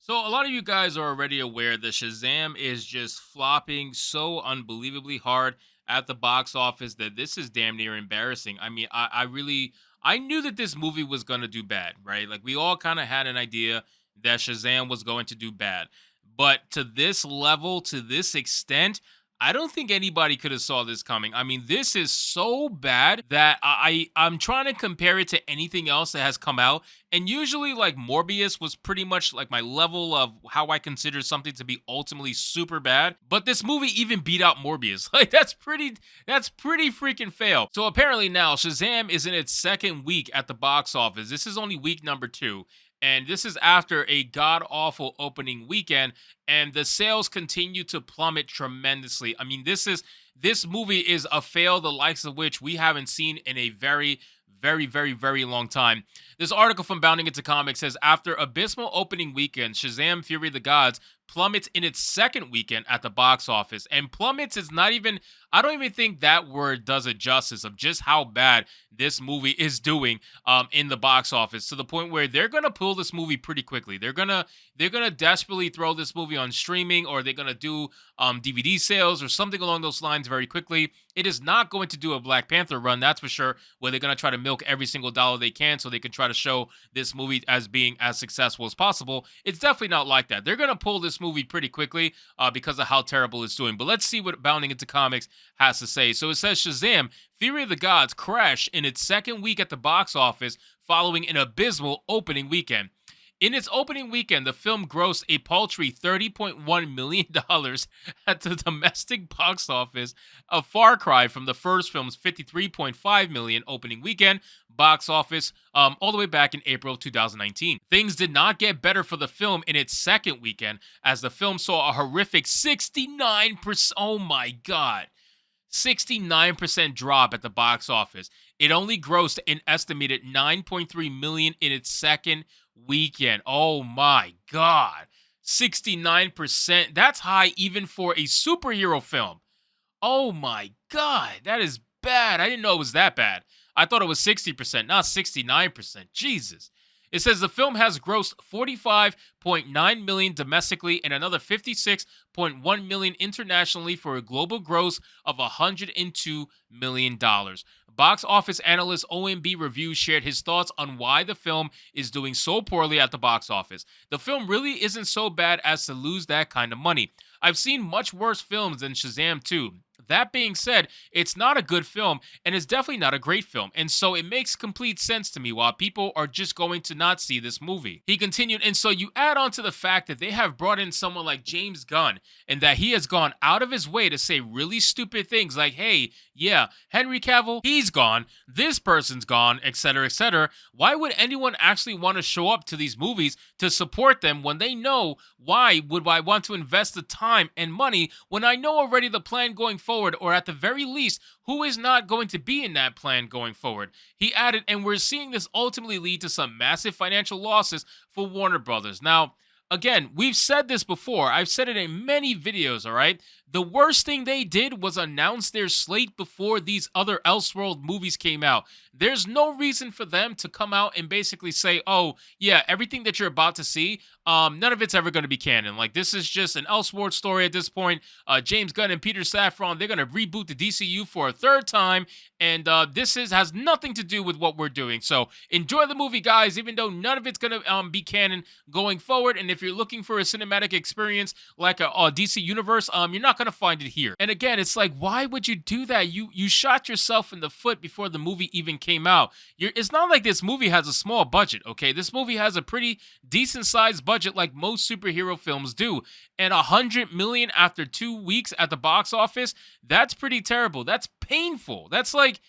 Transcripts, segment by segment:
So a lot of you guys are already aware that Shazam is just flopping so unbelievably hard at the box office that this is damn near embarrassing. I mean, I knew that this movie was gonna do bad, right? Like we all kind of had an idea that Shazam was going to do bad. But to this level, to this extent, I don't think anybody could have saw this coming. I mean, this is so bad that I'm trying to compare it to anything else that has come out, and usually, like Morbius was pretty much like my level of how I consider something to be ultimately super bad. But this movie even beat out Morbius. Like that's pretty freaking fail. So apparently now Shazam is in its second week at the box office. This is only week number two. And this is after a god awful opening weekend, and the sales continue to plummet tremendously. I mean, this movie is a fail, the likes of which we haven't seen in a very long time. This article from Bounding Into Comics says after abysmal opening weekend, Shazam Fury of the Gods plummets in its second weekend at the box office. And plummets is not even, I don't even think that word does it justice of just how bad this movie is doing in the box office, to the point where they're gonna pull this movie pretty quickly. They're gonna desperately throw this movie on streaming, or they're gonna do DVD sales or something along those lines very quickly. It is not going to do a Black Panther run, that's for sure, where they're going to try to milk every single dollar they can so they can try to show this movie as being as successful as possible. It's definitely not like that. They're going to pull this movie pretty quickly because of how terrible it's doing. But let's see what Bounding Into Comics has to say. So it says Shazam, Fury of the Gods crashed in its second week at the box office following an abysmal opening weekend. In its opening weekend, the film grossed a paltry $30.1 million dollars at the domestic box office, a far cry from the first film's $53.5 million dollars opening weekend box office all the way back in April of 2019. Things did not get better for the film in its second weekend, as the film saw a horrific 69%. Oh my God. 69% drop at the box office. It only grossed an estimated 9.3 million in its second weekend. Oh my god. 69%. That's high even for a superhero film. Oh my god. That is bad. I didn't know it was that bad. I thought it was 60%, not 69%. Jesus. It says the film has grossed 45.9 million domestically and another 56.1 million internationally for a global gross of $102 million. Box office analyst OMB Review shared his thoughts on why the film is doing so poorly at the box office. The film really isn't so bad as to lose that kind of money. I've seen much worse films than Shazam 2. That being said, it's not a good film, and it's definitely not a great film, and so it makes complete sense to me why people are just going to not see this movie. He continued, and so you add on to the fact that they have brought in someone like James Gunn, and that he has gone out of his way to say really stupid things like, hey, yeah, Henry Cavill, he's gone, this person's gone, etc., etc. Why would anyone actually want to show up to these movies to support them when they know? Why would I want to invest the time and money when I know already the plan going forward, or at the very least, who is not going to be in that plan going forward? He added, and we're seeing this ultimately lead to some massive financial losses for Warner Brothers. Now, again, we've said this before. I've said it in many videos, all right? The worst thing they did was announce their slate before these other Elseworld movies came out. There's no reason for them to come out and basically say, oh, yeah, everything that you're about to see, none of it's ever going to be canon. Like, this is just an Elseworld story at this point. James Gunn and Peter Safran, they're going to reboot the DCU for a third time, and has nothing to do with what we're doing. So enjoy the movie, guys, even though none of it's going to be canon going forward. And if you're looking for a cinematic experience like a DC Universe, you're not going to find it here. And again, it's like, why would you do that? You shot yourself in the foot before the movie even came out. It's not like this movie has a small budget, okay? This movie has a pretty decent sized budget like most superhero films do. And 100 million after 2 weeks at the box office, that's pretty terrible. That's painful. That's like,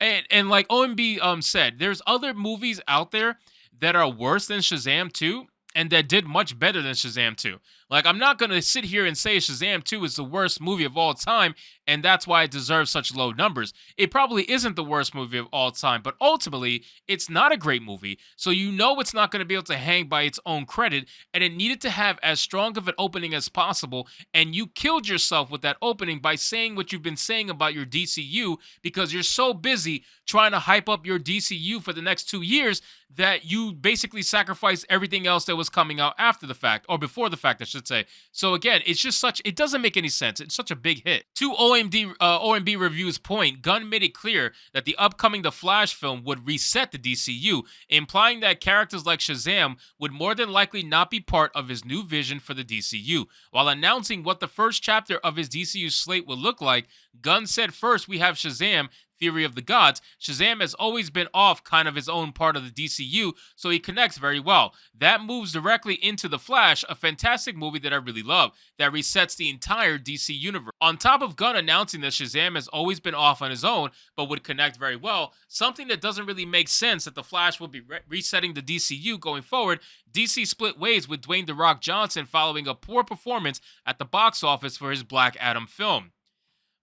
and like OMB said, there's other movies out there that are worse than Shazam 2 and that did much better than Shazam 2. Like, I'm not going to sit here and say Shazam 2 is the worst movie of all time, and that's why it deserves such low numbers. It probably isn't the worst movie of all time, but ultimately, it's not a great movie. So you know it's not going to be able to hang by its own credit, and it needed to have as strong of an opening as possible. And you killed yourself with that opening by saying what you've been saying about your DCU because you're so busy trying to hype up your DCU for the next 2 years that you basically sacrificed everything else that was coming out after the fact, or before the fact, I should say. So again, it's just such, it doesn't make any sense. It's such a big hit. To OMB Review's point, Gunn made it clear that the upcoming The Flash film would reset the DCU, implying that characters like Shazam would more than likely not be part of his new vision for the DCU. While announcing what the first chapter of his DCU slate would look like, Gunn said, "First, we have Shazam, Fury of the Gods. Shazam has always been off kind of his own part of the DCU, so he connects very well. That moves directly into The Flash, a fantastic movie that I really love, that resets the entire DC universe." On top of Gunn announcing that Shazam has always been off on his own, but would connect very well, something that doesn't really make sense that The Flash will be resetting the DCU going forward, DC split ways with Dwayne "The Rock" Johnson following a poor performance at the box office for his Black Adam film.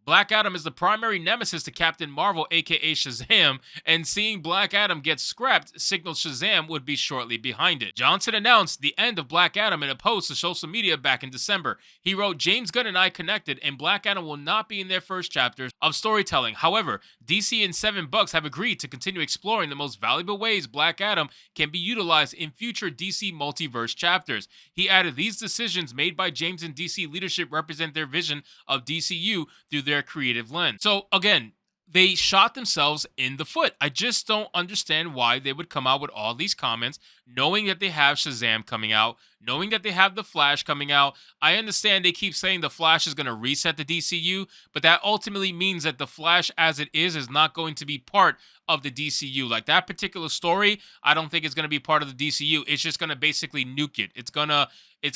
Black Adam is the primary nemesis to Captain Marvel, aka Shazam, and seeing Black Adam get scrapped signals Shazam would be shortly behind it. Johnson announced the end of Black Adam in a post to social media back in December. He wrote, "James Gunn and I connected, and Black Adam will not be in their first chapters of storytelling. However, DC and Seven Bucks have agreed to continue exploring the most valuable ways Black Adam can be utilized in future DC multiverse chapters." He added, "These decisions made by James and DC leadership represent their vision of DCU through their creative lens." So again, they shot themselves in the foot. I just don't understand why they would come out with all these comments, knowing that they have Shazam coming out, knowing that they have The Flash coming out. I understand they keep saying The Flash is going to reset the DCU, but that ultimately means that The Flash as it is not going to be part of the DCU. Like, that particular story, I don't think it's going to be part of the DCU. It's just going to basically nuke it. It's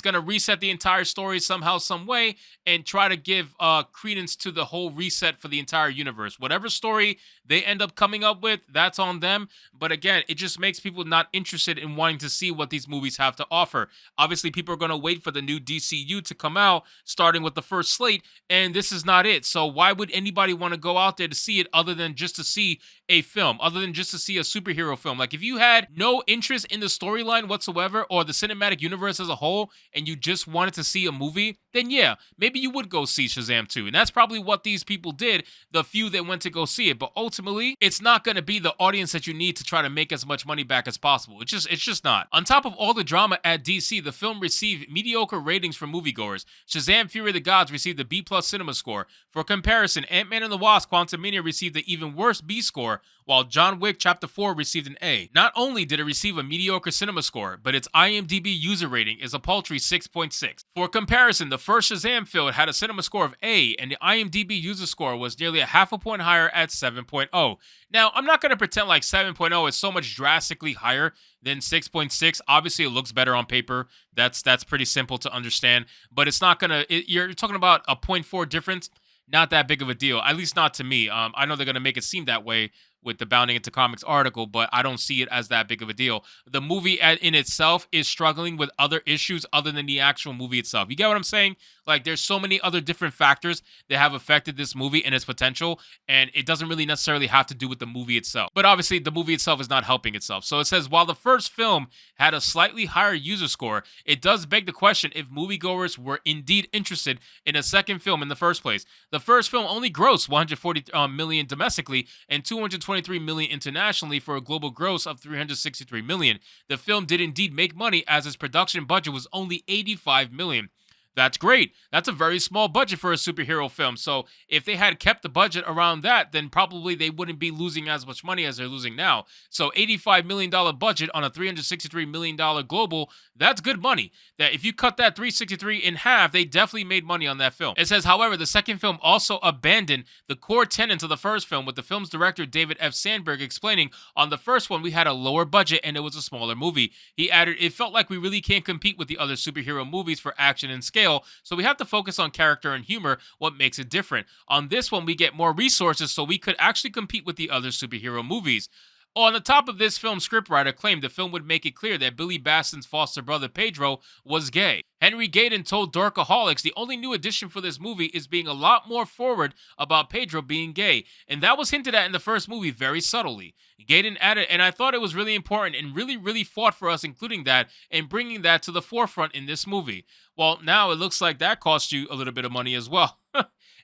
gonna reset the entire story somehow, some way, and try to give credence to the whole reset for the entire universe. Whatever story they end up coming up with, that's on them. But again, it just makes people not interested in wanting to see what these movies have to offer. Obviously, people are going to wait for the new DCU to come out, starting with the first slate, and this is not it. So why would anybody want to go out there to see it other than just to see a film, other than just to see a superhero film? Like, if you had no interest in the storyline whatsoever or the cinematic universe as a whole, and you just wanted to see a movie, then yeah, maybe you would go see Shazam 2. And that's probably what these people did, the few that went to go see it. But ultimately, it's not going to be the audience that you need to try to make as much money back as possible. It's just not. On top of all the drama at DC, the film received mediocre ratings from moviegoers. Shazam Fury of the Gods received a B+ cinema score. For comparison, Ant-Man and the Wasp: Quantumania received the even worse B score, while John Wick Chapter 4 received an A. Not only did it receive a mediocre cinema score, but its IMDb user rating is a paltry 6.6. For comparison, the first Shazam film had a cinema score of A, and the IMDb user score was nearly a half a point higher at 7.0. Now, I'm not going to pretend like 7.0 is so much drastically higher than 6.6. Obviously, it looks better on paper. That's pretty simple to understand, but it's not going to, you're talking about a zero point 0.4 difference. Not that big of a deal, at least not to me. I know they're going to make it seem that way with the Bounding into Comics article, but I don't see it as that big of a deal. The movie in itself is struggling with other issues other than the actual movie itself. You get what I'm saying? Like, there's so many other different factors that have affected this movie and its potential, and it doesn't really necessarily have to do with the movie itself. But obviously, the movie itself is not helping itself. So it says, while the first film had a slightly higher user score, it does beg the question if moviegoers were indeed interested in a second film in the first place. The first film only grossed $140 million domestically and $223 million internationally for a global gross of $363 million. The film did indeed make money, as its production budget was only $85 million. That's great. That's a very small budget for a superhero film. So if they had kept the budget around that, then probably they wouldn't be losing as much money as they're losing now. So $85 million budget on a $363 million global, that's good money. That if you cut that 363 in half, they definitely made money on that film. It says, however, the second film also abandoned the core tenets of the first film, with the film's director David F. Sandberg explaining, on the first one, we had a lower budget and it was a smaller movie. He added, it felt like we really can't compete with the other superhero movies for action and scale. So we have to focus on character and humor, what makes it different. On this one, we get more resources, so we could actually compete with the other superhero movies. On the top of this film, scriptwriter claimed the film would make it clear that Billy Baston's foster brother Pedro was gay. Henry Gayden told Dorkaholics the only new addition for this movie is being a lot more forward about Pedro being gay, and that was hinted at in the first movie very subtly. Gayden added, and I thought it was really important and really, really fought for us including that and bringing that to the forefront in this movie. Well, now it looks like that cost you a little bit of money as well.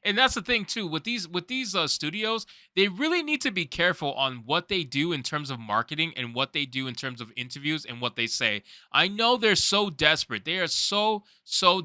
And that's the thing too with these studios, they really need to be careful on what they do in terms of marketing and what they do in terms of interviews and what they say. I know they're so desperate. They are so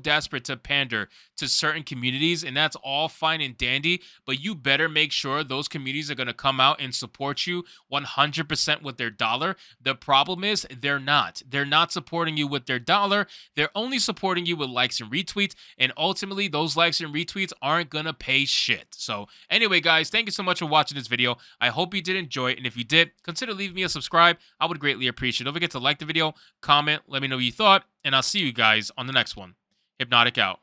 desperate to pander to certain communities, and that's all fine and dandy, but you better make sure those communities are going to come out and support you 100% with their dollar. The problem is they're not. They're not supporting you with their dollar. They're only supporting you with likes and retweets, and ultimately those likes and retweets aren't going to pay shit. So anyway, guys, thank you so much for watching this video. I hope you did enjoy it, and if you did, consider leaving me a subscribe. I would greatly appreciate it. Don't forget to like the video, comment, let me know what you thought, and I'll see you guys on the next one. Hypnotic out.